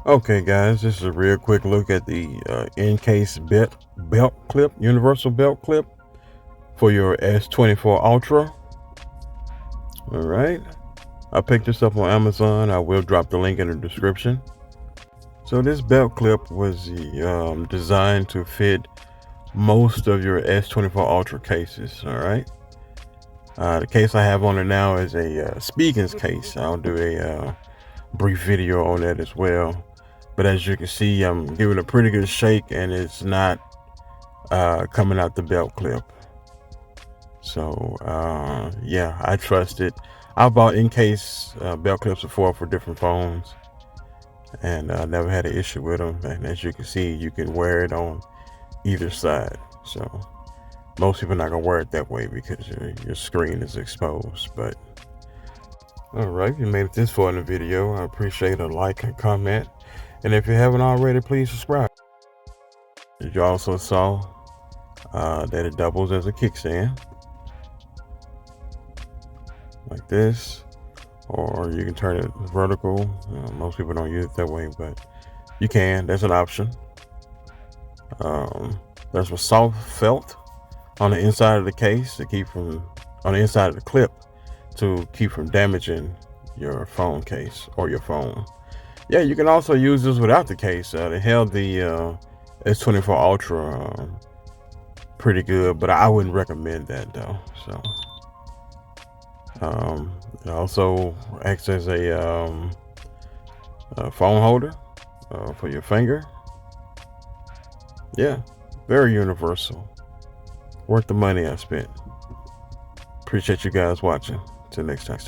Okay, guys, this is a real quick look at the Encased belt clip, universal belt clip for your S24 Ultra. All right, I picked this up on Amazon. I will drop the link in the description. So this belt clip was designed to fit most of your S24 Ultra cases. All right, the case I have on it now is a Speakins case. I'll do a brief video on that as well. But as you can see, I'm giving a pretty good shake and it's not coming out the belt clip. So yeah, I trust it. I bought Encased belt clips before for different phones and never had an issue with them. And as you can see, you can wear it on either side. So most people are not gonna wear it that way because your screen is exposed. But all right, if you made it this far in the video, I appreciate a like and comment. And if you haven't already, please subscribe. You also saw that it doubles as a kickstand, like this, or you can turn it vertical. Most people don't use it that way, but you can. That's an option. There's a soft felt on the inside of the case to keep from, on the inside of the clip, to keep from damaging your phone case or your phone. Yeah, you can also use this without the case. It held the S24 Ultra pretty good, but I wouldn't recommend that though. So it also acts as a phone holder for your finger. Yeah, very universal. Worth the money I spent. Appreciate you guys watching. Till next time.